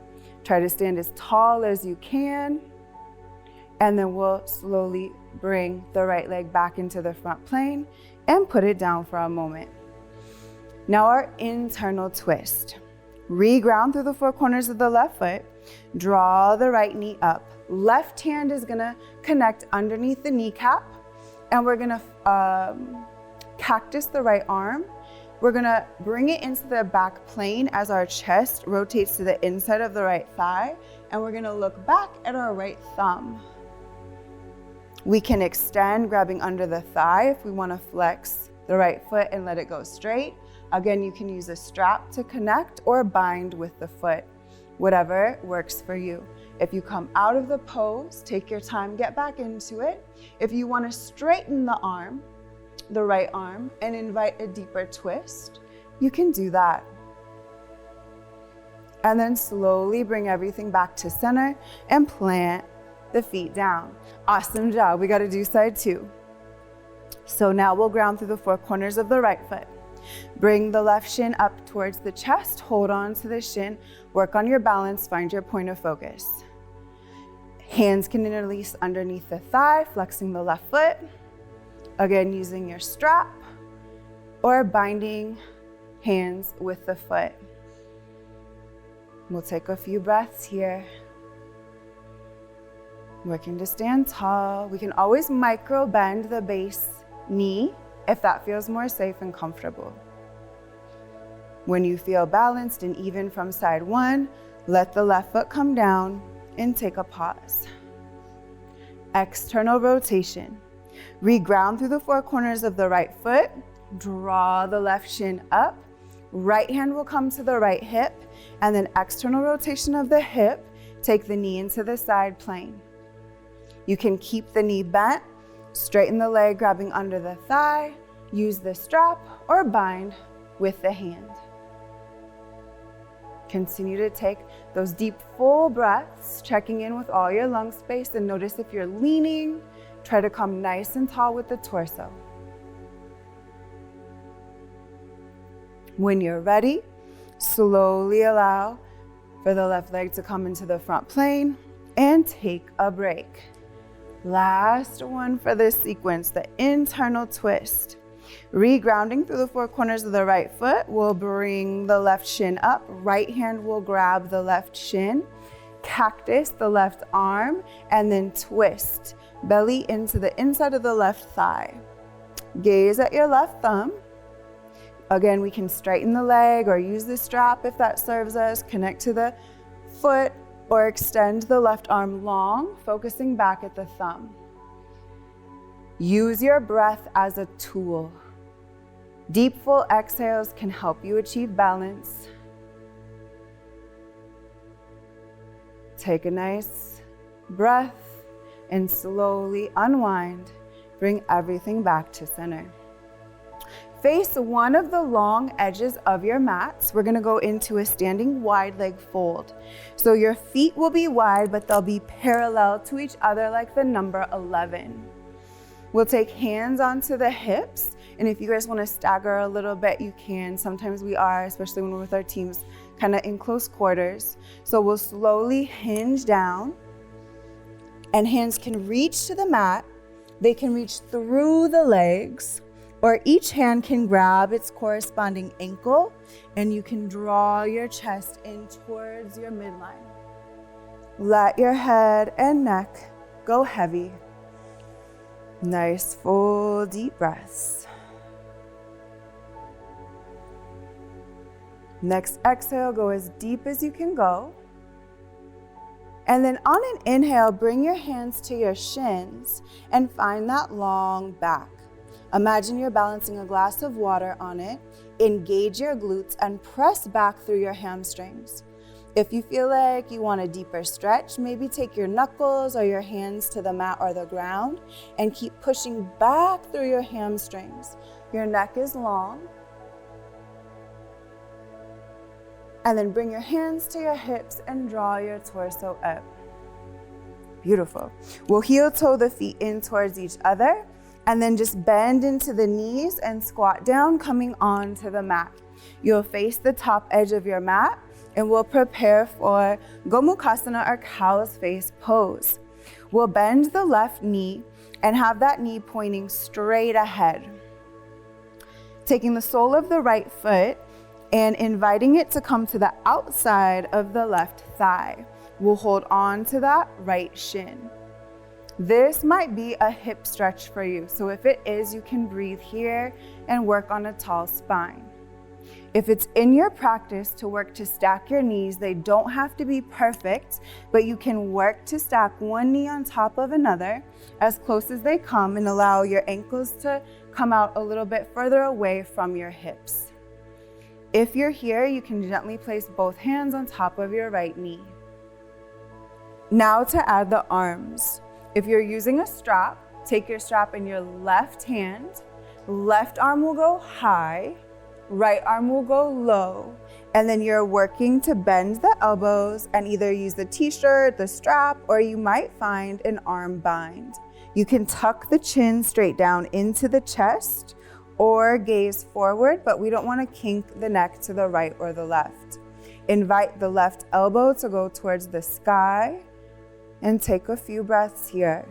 Try to stand as tall as you can. And then we'll slowly bring the right leg back into the front plane and put it down for a moment. Now our internal twist. Reground through the four corners of the left foot. Draw the right knee up. Left hand is gonna connect underneath the kneecap, and we're gonna cactus the right arm. We're gonna bring it into the back plane as our chest rotates to the inside of the right thigh, and we're gonna look back at our right thumb. We can extend, grabbing under the thigh if we wanna flex the right foot and let it go straight. Again, you can use a strap to connect or bind with the foot, whatever works for you. If you come out of the pose, take your time, get back into it. If you wanna straighten the arm, the right arm, and invite a deeper twist, you can do that. And then slowly bring everything back to center and plant the feet down. Awesome job. We got to do side two. So now we'll ground through the four corners of the right foot. Bring the left shin up towards the chest. Hold on to the shin. Work on your balance. Find your point of focus. Hands can interlace underneath the thigh, flexing the left foot. Again, using your strap or binding hands with the foot. We'll take a few breaths here. Working to stand tall. We can always micro bend the base knee if that feels more safe and comfortable. When you feel balanced and even from side one, let the left foot come down and take a pause. External rotation. Reground through the four corners of the right foot. Draw the left shin up. Right hand will come to the right hip, and then external rotation of the hip. Take the knee into the side plane. You can keep the knee bent, straighten the leg, grabbing under the thigh, use the strap or bind with the hand. Continue to take those deep, full breaths, checking in with all your lung space, and notice if you're leaning. Try to come nice and tall with the torso. When you're ready, slowly allow for the left leg to come into the front plane and take a break. Last one for this sequence, the internal twist. Regrounding through the four corners of the right foot, we'll bring the left shin up. Right hand will grab the left shin, cactus the left arm, and then twist. Belly into the inside of the left thigh. Gaze at your left thumb. Again, we can straighten the leg or use the strap if that serves us. Connect to the foot or extend the left arm long, focusing back at the thumb. Use your breath as a tool. Deep, full exhales can help you achieve balance. Take a nice breath and slowly unwind. Bring everything back to center. Face one of the long edges of your mats. We're gonna go into a standing wide leg fold. So your feet will be wide, but they'll be parallel to each other like the number 11. We'll take hands onto the hips, and if you guys wanna stagger a little bit, you can. Sometimes we are, especially when we're with our teams, kind of in close quarters. So we'll slowly hinge down, and hands can reach to the mat. They can reach through the legs. Or each hand can grab its corresponding ankle, and you can draw your chest in towards your midline. Let your head and neck go heavy. Nice full deep breaths. Next exhale, go as deep as you can go. And then on an inhale, bring your hands to your shins and find that long back. Imagine you're balancing a glass of water on it. Engage your glutes and press back through your hamstrings. If you feel like you want a deeper stretch, maybe take your knuckles or your hands to the mat or the ground and keep pushing back through your hamstrings. Your neck is long. And then bring your hands to your hips and draw your torso up. Beautiful. We'll heel toe the feet in towards each other and then just bend into the knees and squat down, coming onto the mat. You'll face the top edge of your mat and we'll prepare for Gomukhasana or cow's face pose. We'll bend the left knee and have that knee pointing straight ahead. Taking the sole of the right foot and inviting it to come to the outside of the left thigh. We'll hold on to that right shin. This might be a hip stretch for you, so if it is, you can breathe here and work on a tall spine. If it's in your practice to work to stack your knees, they don't have to be perfect, but you can work to stack one knee on top of another as close as they come and allow your ankles to come out a little bit further away from your hips. If you're here, you can gently place both hands on top of your right knee. Now to add the arms. If you're using a strap, take your strap in your left hand. Left arm will go high, right arm will go low, and then you're working to bend the elbows and either use the t-shirt, the strap, or you might find an arm bind. You can tuck the chin straight down into the chest or gaze forward, but we don't want to kink the neck to the right or the left. Invite the left elbow to go towards the sky and take a few breaths here.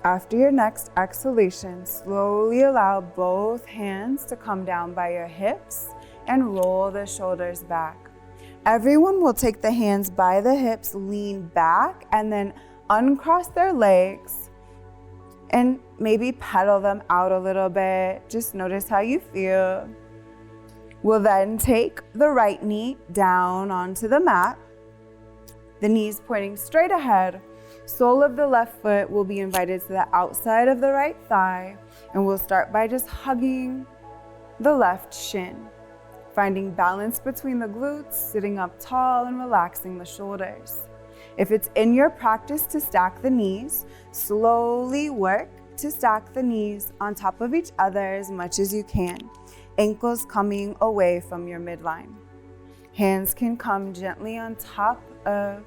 After your next exhalation, slowly allow both hands to come down by your hips and roll the shoulders back. Everyone will take the hands by the hips, lean back, and then uncross their legs and maybe pedal them out a little bit. Just notice how you feel. We'll then take the right knee down onto the mat, the knees pointing straight ahead. Sole of the left foot will be invited to the outside of the right thigh, and we'll start by just hugging the left shin, finding balance between the glutes, sitting up tall and relaxing the shoulders. If it's in your practice to stack the knees, slowly work to stack the knees on top of each other as much as you can, ankles coming away from your midline. Hands can come gently on top of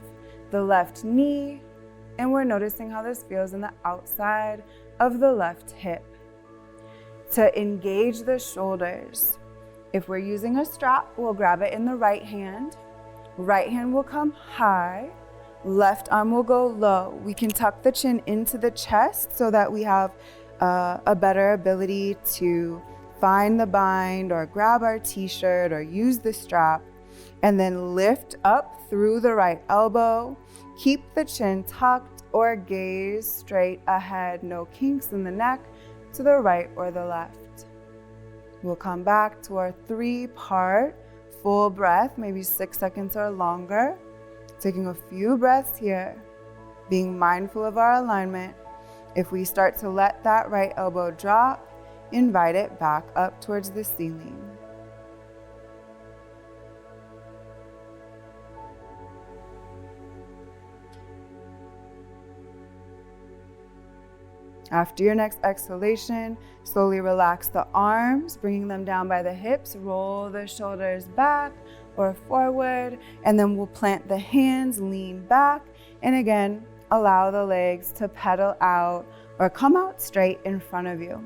the left knee, and we're noticing how this feels in the outside of the left hip. To engage the shoulders, if we're using a strap, we'll grab it in the right hand. Right hand will come high, left arm will go low. We can tuck the chin into the chest so that we have a better ability to find the bind or grab our t-shirt or use the strap, and then lift up through the right elbow. Keep the chin tucked or gaze straight ahead. No kinks in the neck to the right or the left. We'll come back to our 3-part full breath, maybe 6 seconds or longer. Taking a few breaths here, being mindful of our alignment. If we start to let that right elbow drop, invite it back up towards the ceiling. After your next exhalation, slowly relax the arms, bringing them down by the hips. Roll the shoulders back or forward, and then we'll plant the hands, lean back, and again, allow the legs to pedal out or come out straight in front of you.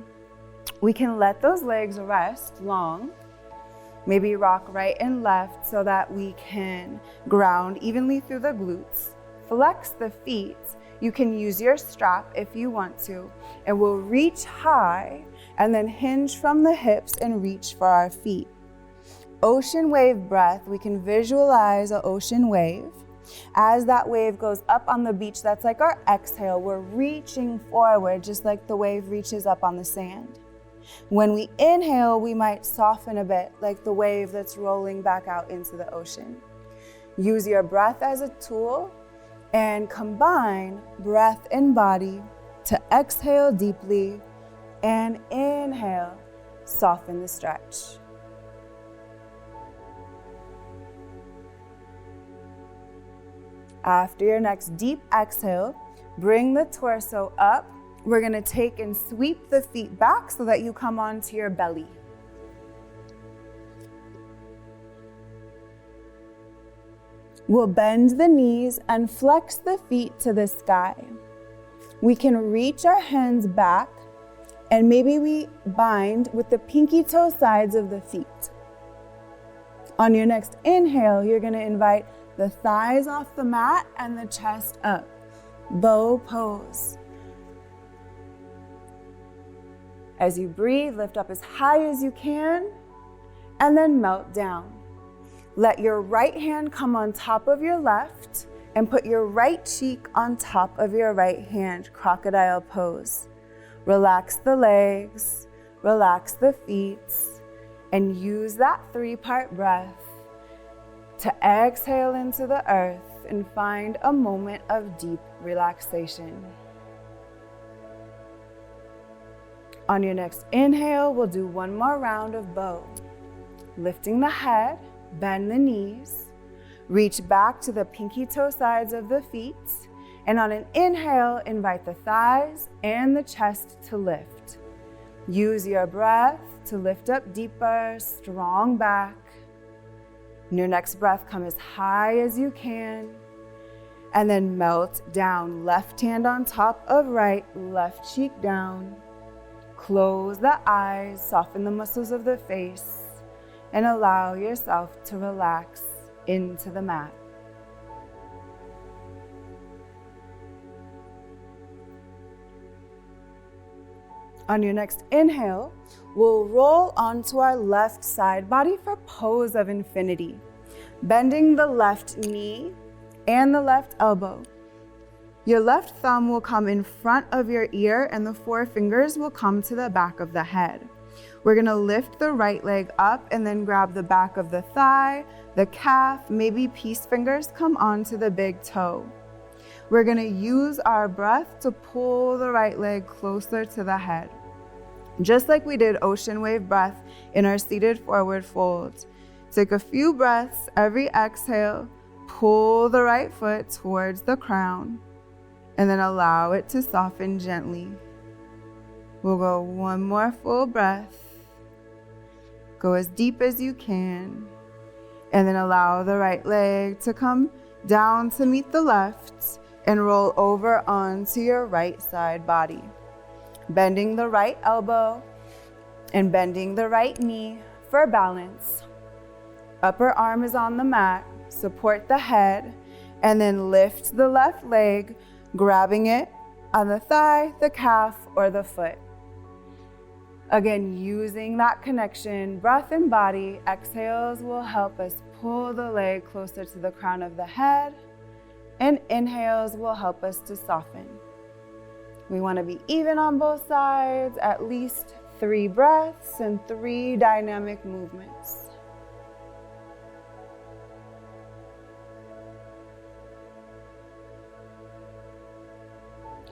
We can let those legs rest long, Maybe rock right and left so that we can ground evenly through the glutes. Flex the feet. You can use your strap if you want to, and we'll reach high and then hinge from the hips and reach for our feet. Ocean wave breath, we can visualize an ocean wave. As that wave goes up on the beach, that's like our exhale. We're reaching forward just like the wave reaches up on the sand. When we inhale, we might soften a bit like the wave that's rolling back out into the ocean. Use your breath as a tool and combine breath and body to exhale deeply and inhale, soften the stretch. After your next deep exhale, bring the torso up. We're gonna take and sweep the feet back so that you come onto your belly. We'll bend the knees and flex the feet to the sky. We can reach our hands back and maybe we bind with the pinky toe sides of the feet. On your next inhale, you're gonna invite the thighs off the mat and the chest up. Bow pose. As you breathe, lift up as high as you can and then melt down. Let your right hand come on top of your left and put your right cheek on top of your right hand, crocodile pose. Relax the legs, relax the feet, and use that 3-part breath to exhale into the earth and find a moment of deep relaxation. On your next inhale, we'll do one more round of bow. Lifting the head, bend the knees, reach back to the pinky toe sides of the feet, and on an inhale, invite the thighs and the chest to lift. Use your breath to lift up deeper, strong back. In your next breath, come as high as you can, and then melt down. Left hand on top of right, left cheek down. Close the eyes, soften the muscles of the face, and allow yourself to relax into the mat. On your next inhale, we'll roll onto our left side body for pose of infinity, bending the left knee and the left elbow. Your left thumb will come in front of your ear and the 4 fingers will come to the back of the head. We're gonna lift the right leg up and then grab the back of the thigh, the calf, maybe peace fingers come onto the big toe. We're gonna use our breath to pull the right leg closer to the head. Just like we did ocean wave breath in our seated forward fold. Take a few breaths every exhale, pull the right foot towards the crown, and then allow it to soften gently. We'll go one more full breath. Go as deep as you can, and then allow the right leg to come down to meet the left and roll over onto your right side body. Bending the right elbow and bending the right knee for balance. Upper arm is on the mat, support the head, and then lift the left leg, grabbing it on the thigh, the calf, or the foot. Again, using that connection, breath and body, exhales will help us pull the leg closer to the crown of the head, and inhales will help us to soften. We want to be even on both sides, at least 3 breaths and 3 dynamic movements.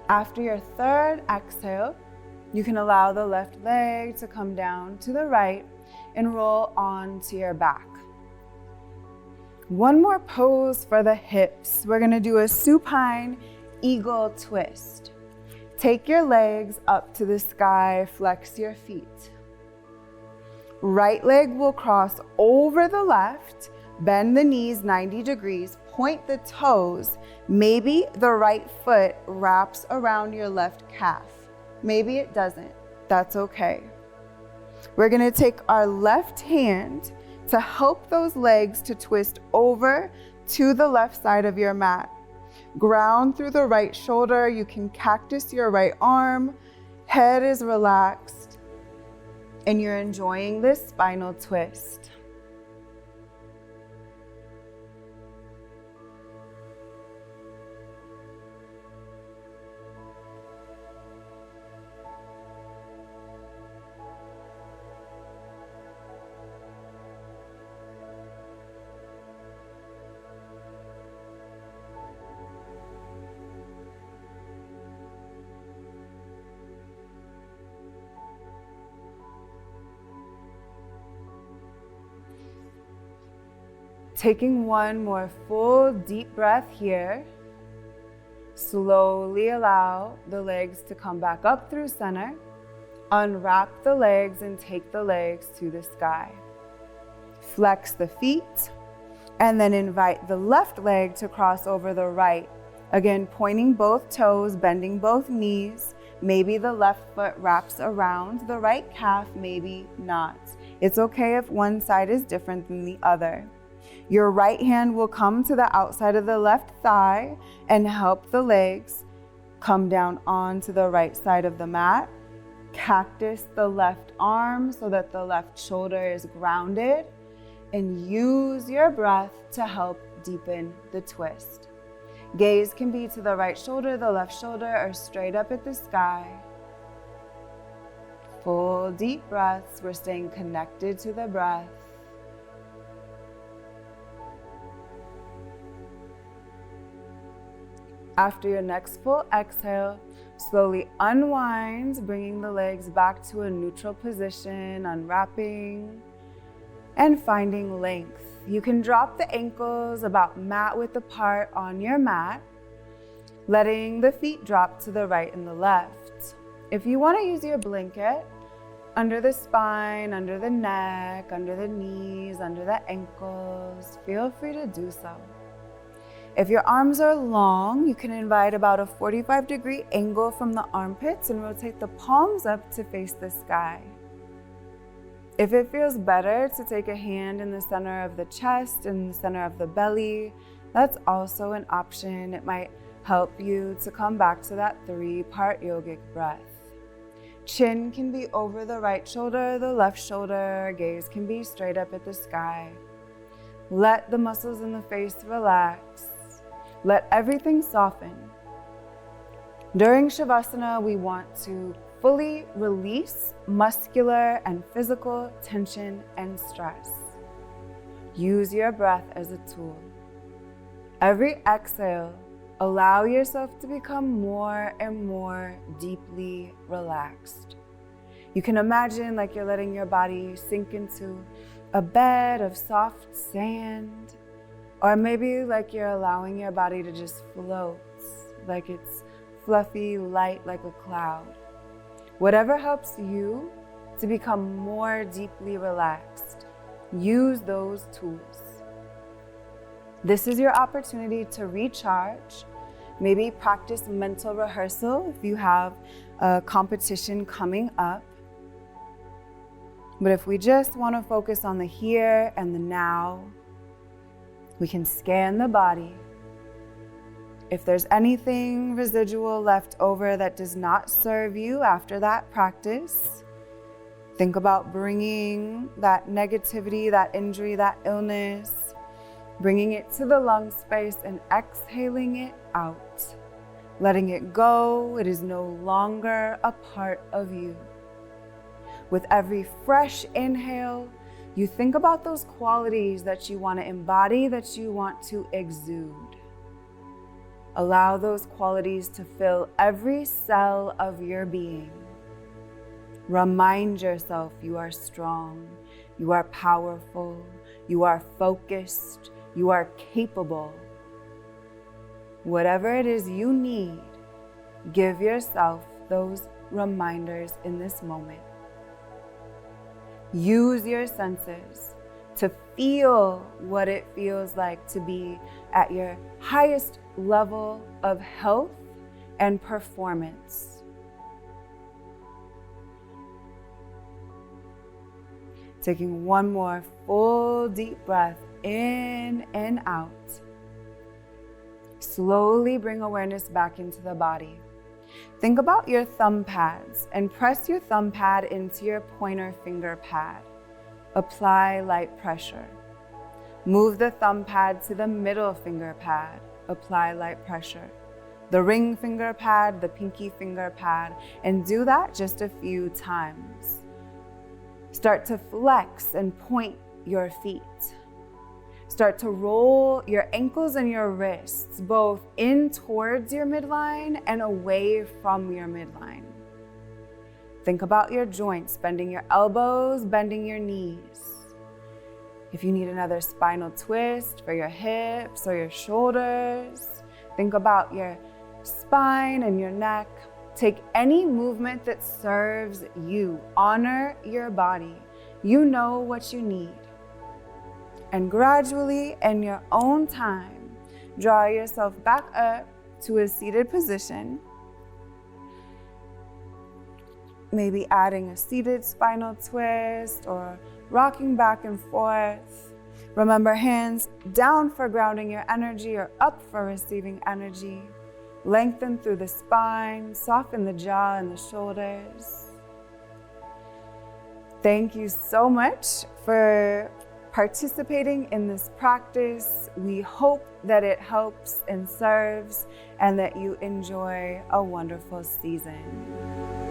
After your 3rd exhale, you can allow the left leg to come down to the right and roll onto your back. One more pose for the hips. We're gonna do a supine eagle twist. Take your legs up to the sky, flex your feet. Right leg will cross over the left, bend the knees 90 degrees, point the toes. Maybe the right foot wraps around your left calf. Maybe it doesn't. That's okay. We're gonna take our left hand, to help those legs to twist over to the left side of your mat. Ground through the right shoulder. You can cactus your right arm. Head is relaxed, and you're enjoying this spinal twist. Taking one more full deep breath here. Slowly allow the legs to come back up through center. Unwrap the legs and take the legs to the sky. Flex the feet and then invite the left leg to cross over the right. Again, pointing both toes, bending both knees. Maybe the left foot wraps around the right calf, maybe not. It's okay if one side is different than the other. Your right hand will come to the outside of the left thigh and help the legs come down onto the right side of the mat. Cactus the left arm so that the left shoulder is grounded, and use your breath to help deepen the twist. Gaze can be to the right shoulder, the left shoulder, or straight up at the sky. Full deep breaths. We're staying connected to the breath. After your next full exhale, slowly unwind, bringing the legs back to a neutral position, unwrapping and finding length. You can drop the ankles about mat width apart on your mat, letting the feet drop to the right and the left. If you want to use your blanket under the spine, under the neck, under the knees, under the ankles, feel free to do so. If your arms are long, you can invite about a 45-degree angle from the armpits and rotate the palms up to face the sky. If it feels better to take a hand in the center of the chest and the center of the belly, that's also an option. It might help you to come back to that 3-part yogic breath. Chin can be over the right shoulder, the left shoulder. Gaze can be straight up at the sky. Let the muscles in the face relax. Let everything soften. During Shavasana, we want to fully release muscular and physical tension and stress. Use your breath as a tool. Every exhale, allow yourself to become more and more deeply relaxed. You can imagine like you're letting your body sink into a bed of soft sand. Or maybe like you're allowing your body to just float, like it's fluffy, light, like a cloud. Whatever helps you to become more deeply relaxed, use those tools. This is your opportunity to recharge. Maybe practice mental rehearsal if you have a competition coming up. But if we just want to focus on the here and the now, we can scan the body. If there's anything residual left over that does not serve you after that practice, think about bringing that negativity, that injury, that illness, bringing it to the lung space and exhaling it out. Letting it go, it is no longer a part of you. With every fresh inhale, you think about those qualities that you want to embody, that you want to exude. Allow those qualities to fill every cell of your being. Remind yourself you are strong, you are powerful, you are focused, you are capable. Whatever it is you need, give yourself those reminders in this moment. Use your senses to feel what it feels like to be at your highest level of health and performance. Taking one more full deep breath in and out. Slowly bring awareness back into the body. Think about your thumb pads and press your thumb pad into your pointer finger pad. Apply light pressure. Move the thumb pad to the middle finger pad. Apply light pressure. The ring finger pad, the pinky finger pad, and do that just a few times. Start to flex and point your feet. Start to roll your ankles and your wrists both in towards your midline and away from your midline. Think about your joints, bending your elbows, bending your knees. If you need another spinal twist for your hips or your shoulders, think about your spine and your neck. Take any movement that serves you. Honor your body. You know what you need. And gradually, in your own time, draw yourself back up to a seated position. Maybe adding a seated spinal twist or rocking back and forth. Remember, hands down for grounding your energy or up for receiving energy. Lengthen through the spine, soften the jaw and the shoulders. Thank you so much for participating in this practice. We hope that it helps and serves and that you enjoy a wonderful season.